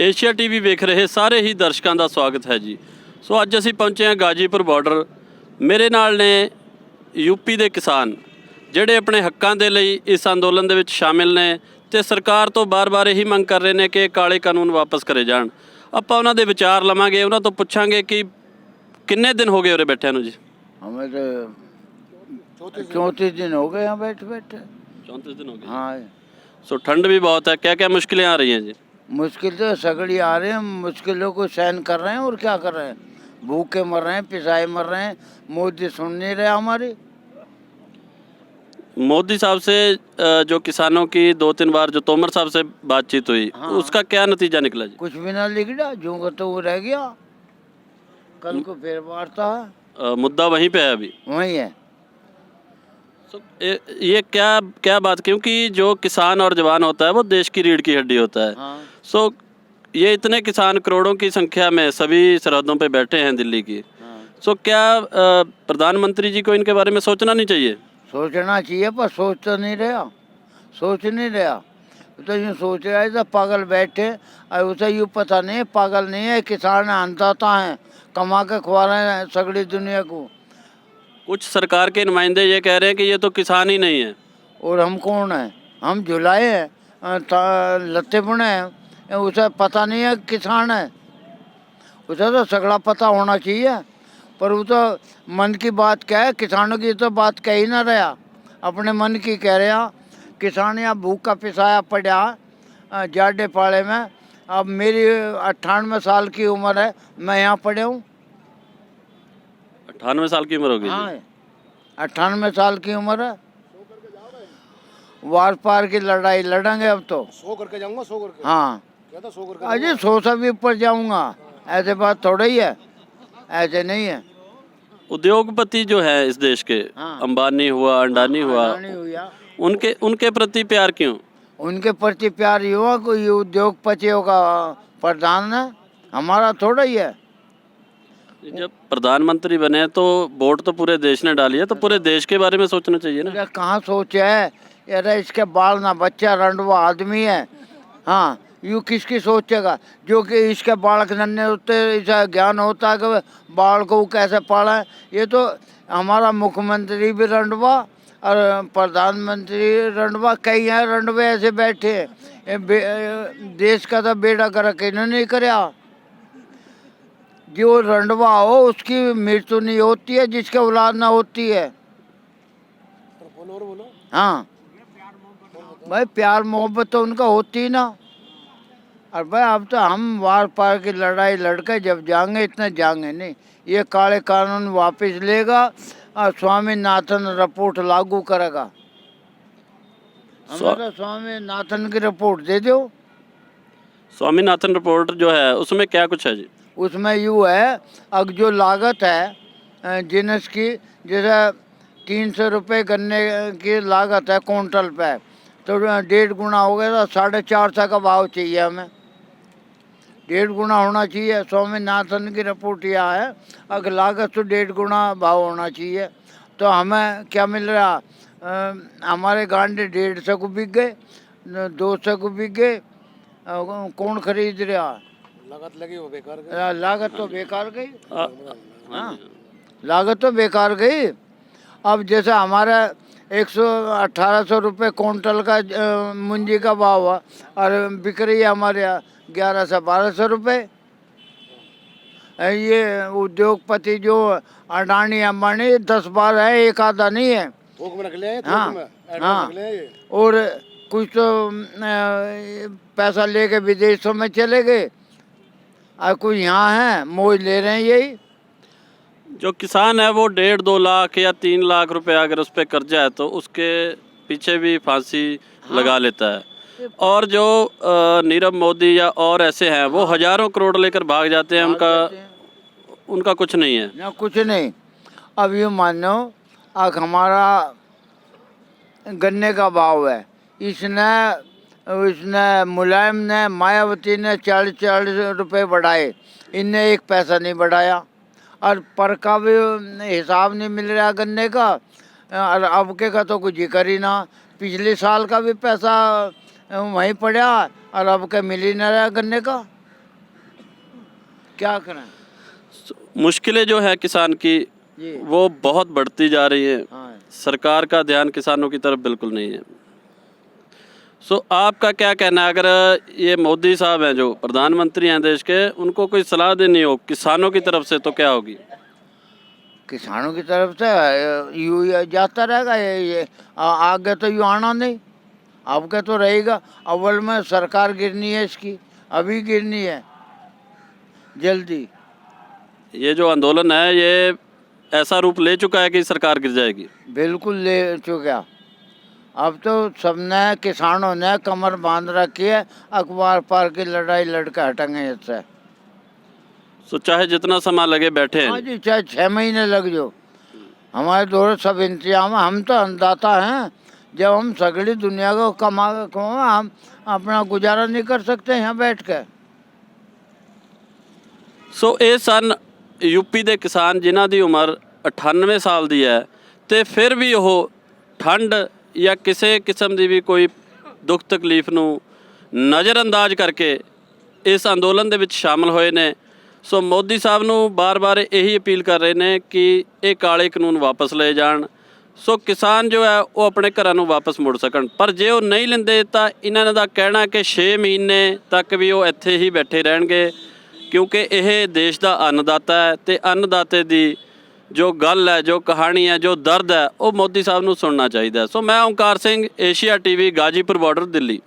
Asia TV ਵੇਖ ਰਹੇ ਸਾਰੇ ਹੀ ਦਰਸ਼ਕਾਂ ਦਾ ਸਵਾਗਤ ਹੈ ਜੀ। ਸੋ ਅੱਜ ਅਸੀਂ ਪਹੁੰਚੇ ਹਾਂ ਗਾਜੀਪੁਰ ਬਾਰਡਰ। ਮੇਰੇ ਨਾਲ ਨੇ ਯੂਪੀ ਦੇ ਕਿਸਾਨ ਜਿਹੜੇ ਆਪਣੇ ਹੱਕਾਂ ਦੇ ਲਈ ਇਸ ਅੰਦੋਲਨ ਦੇ ਵਿੱਚ ਸ਼ਾਮਿਲ ਨੇ ਤੇ ਸਰਕਾਰ ਤੋਂ ਬਾਰ-ਬਾਰ ਇਹੀ ਮੰਗ ਕਰ ਰਹੇ ਨੇ ਕਿ ਕਾਲੇ ਕਾਨੂੰਨ ਵਾਪਸ ਕਰੇ ਜਾਣ। ਆਪਾਂ ਉਹਨਾਂ ਦੇ ਵਿਚਾਰ ਲਵਾਂਗੇ, ਉਹਨਾਂ ਤੋਂ ਪੁੱਛਾਂਗੇ ਕਿ ਕਿੰਨੇ ਦਿਨ ਹੋ ਗਏ ਉਰੇ ਬੈਠਿਆਂ ਨੂੰ ਜੀ। हमें तो 34 दिन हो गए यहाँ बैठे बैठे। 34 दिन हो गए। हाँ, सो ठंड भी बहुत है, क्या क्या मुश्किलें आ रही हैं जी? मुश्किल तो सगड़ी आ रहे हैं, मुश्किलों को सहन कर रहे हैं और क्या कर रहे हैं। भूखे मर रहे हैं, पिसाए मर रहे हैं, मोदी सुन नहीं रहे हमारी। मोदी साहब से जो किसानों की 2-3 बार जो तोमर साहब से बातचीत हुई, हाँ। उसका क्या नतीजा निकला जी? कुछ भी ना लिखा, जो का तो वो रह गया। कल को फिर वार्ता है, मुद्दा वहीं पे है अभी। वही है। ये क्या क्या बात, क्योंकि जो किसान और जवान होता है वो देश की रीढ़ की हड्डी होता है। हाँ। सो ये इतने किसान करोड़ों की संख्या में सभी सरहदों पे बैठे हैं दिल्ली की। हाँ। सो क्या प्रधानमंत्री जी को इनके बारे में सोचना नहीं चाहिए? सोचना चाहिए पर सोच तो नहीं रहा, सोच नहीं रहा। तो यूँ सोच रहा है तो पागल बैठे, और उसे यूँ पता नहीं है पागल नहीं है, किसान अन्नदाता हैं, कमा के खवा रहे हैं सगड़ी दुनिया को। कुछ सरकार के नुमाइंदे ये कह रहे हैं कि ये तो किसान ही नहीं है। और हम कौन हैं? हम झुलाए हैं, लत्ते बुने हैं, उसे पता नहीं है किसान है। उसे तो सगड़ा पता होना चाहिए, पर वो तो मन की बात क्या है, किसानों की तो बात कह ही ना रहा, अपने मन की कह रहा। किसान यहाँ भूखा पिसाया पड़ा जाडे पाड़े में। अब मेरी 98 साल की उम्र है, मैं यहाँ पड़े हूँ। 98 साल की उम्र होगी जी। हाँ, 98 साल की उम्र है। वार पार की लड़ाई लड़ेंगे अब तो। 100 करके जाऊंगा, 100 करके। हाँ, क्या था 100 करके? अजय 100 से भी ऊपर जाऊंगा, ऐसे बात थोड़ा ही है, ऐसे नहीं है। उद्योगपति जो है इस देश के, हाँ। अंबानी हुआ, अंडानी हुआ, अडानी हुआ, उनके प्रति प्यार क्यों? उनके प्रति प्यार युवा कोई उद्योगपतियों का प्रधान है, हमारा थोड़ा ही है। जब प्रधानमंत्री बने तो वोट तो पूरे देश ने डाली है, तो पूरे देश के बारे में सोचना चाहिए ना। ये कहाँ सोचा है यार, इसके बाल ना बच्चा रंडवा आदमी है। हाँ, यूँ किसकी सोचेगा जो कि इसके बालक नन्हे होते, इसे ज्ञान होता है कि बाल को कैसे पाला है। ये तो हमारा मुख्यमंत्री भी रंडवा और प्रधानमंत्री रंडवा, कई हैं रंडवे ऐसे बैठे हैं। देश का तो बेड़ा गर्क इन्होंने नहीं कराया। जो रंडवा हो उसकी मृत्यु नहीं होती है, जिसके औलाद ना होती है। बोलो। हाँ भाई, प्यार मोहब्बत तो उनका होती ही ना। और भाई अब तो हम वार पार की लड़ाई लड़के जब जाएंगे, इतने जाएंगे नहीं। ये काले कानून वापस लेगा और स्वामीनाथन रिपोर्ट लागू करेगा। हमें तो स्वामीनाथन की रिपोर्ट दे दो। स्वामीनाथन रिपोर्ट जो है उसमें क्या कुछ है जी? उसमें यूँ है, अब जो लागत है जिनस की, जैसे 300 रुपये गन्ने की लागत है क्विंटल पे, तो 1.5 गुना हो गया तो 450 का भाव चाहिए हमें। 1.5 गुना होना चाहिए। स्वामीनाथन की रिपोर्ट यह है, अगर लागत तो 1.5 गुना भाव होना चाहिए। तो हमें क्या मिल रहा, हमारे गांडे 150 को बिक गए, 200 को बिक गए। कौन खरीद रहा? लागत लगी वो बेकार गई। लागत तो बेकार गई। हाँ। लागत तो बेकार गई। अब जैसे हमारा 11800 रुपये क्विंटल का मुंजी का भाव हुआ और बिक रही है हमारे यहाँ 1100 से 1200 रुपये। ये उद्योगपति जो अडानी अंबानी 10-12 है, एक आधा नहीं है। थोक में रख ले, हाँ, थोक में हाँ। रख ले ये। और कुछ तो पैसा लेके विदेशों में चले गए और कुछ यहाँ हैं मौज ले रहे हैं। यही जो किसान है वो 1.5-2 लाख या 3 लाख रुपए अगर उस पर कर्जा है तो उसके पीछे भी फांसी लगा लेता है। और जो नीरव मोदी या और ऐसे हैं वो हजारों करोड़ लेकर भाग जाते हैं, उनका कुछ नहीं है ना, कुछ नहीं। अब ये मानो अब हमारा गन्ने का भाव है, इसने मुलायम ने, मायावती ने 40 रुपये बढ़ाए, इनने एक पैसा नहीं बढ़ाया। और पर का भी हिसाब नहीं मिल रहा गन्ने का, और अब के का तो कुछ जिक्र ही ना। पिछले साल का भी पैसा वहीं पड़ा और अब के मिल ही ना रहा गन्ने का। क्या करें? मुश्किलें जो है किसान की जी वो बहुत बढ़ती जा रही है। हाँ। सरकार का ध्यान किसानों की तरफ बिल्कुल नहीं है। सो आपका क्या कहना है, अगर ये मोदी साहब हैं जो प्रधानमंत्री हैं देश के, उनको कोई सलाह देनी हो किसानों की तरफ से तो क्या होगी? किसानों की तरफ से ये जाता रहेगा, ये आगे तो यूँ आना नहीं, आगे तो रहेगा। अव्वल में सरकार गिरनी है इसकी, अभी गिरनी है जल्दी। ये जो आंदोलन है ये ऐसा रूप ले चुका है कि सरकार गिर जाएगी। बिल्कुल ले चुका। अब तो सबने किसानों ने कमर बांध रखी है, अखबार पार की लड़ाई लड़के हटेंगे इससे। सो चाहे जितना समय लगे बैठे हाँ हैं। जी, चाहे 6 महीने लग जाओ, हमारे दौर सब इंतजाम है। हम तो अन्नदाता हैं, जब हम सगड़ी दुनिया को कमा के हम अपना गुजारा नहीं कर सकते यहाँ बैठ के। ਸੋ ਇਹ ਸਨ ਯੂਪੀ ਦੇ ਕਿਸਾਨ ਜਿਨ੍ਹਾਂ ਦੀ ਉਮਰ 98 ਸਾਲ ਦੀ ਹੈ ਤੇ ਫਿਰ ਵੀ ਉਹ ਠੰਡ ਜਾਂ ਕਿਸੇ ਕਿਸਮ ਦੀ ਵੀ ਕੋਈ ਦੁੱਖ ਤਕਲੀਫ ਨੂੰ ਨਜ਼ਰਅੰਦਾਜ਼ ਕਰਕੇ ਇਸ ਅੰਦੋਲਨ ਦੇ ਵਿੱਚ ਸ਼ਾਮਲ ਹੋਏ ਨੇ। ਸੋ ਮੋਦੀ ਸਾਹਿਬ ਨੂੰ ਬਾਰ-ਬਾਰ ਇਹੀ ਅਪੀਲ ਕਰ ਰਹੇ ਨੇ ਕਿ ਇਹ ਕਾਲੇ ਕਾਨੂੰਨ ਵਾਪਸ ਲਏ ਜਾਣ, ਸੋ ਕਿਸਾਨ ਜੋ ਹੈ ਉਹ ਆਪਣੇ ਘਰਾਂ ਨੂੰ ਵਾਪਸ ਮੁੜ ਸਕਣ। ਪਰ ਜੇ ਉਹ ਨਹੀਂ ਲੈਂਦੇ ਤਾਂ ਇਹਨਾਂ ਦਾ ਕਹਿਣਾ ਕਿ 6 ਮਹੀਨੇ ਤੱਕ ਵੀ ਉਹ ਇੱਥੇ ਹੀ ਬੈਠੇ ਰਹਿਣਗੇ, क्योंकि यह देश का अन्नदाता है तो अन्नदाते की जो गल है, जो कहानी है, जो दर्द है, वो मोदी साहब को सुनना चाहिए। सो मैं Omkar Singh, Asia TV, Ghazipur border, Delhi.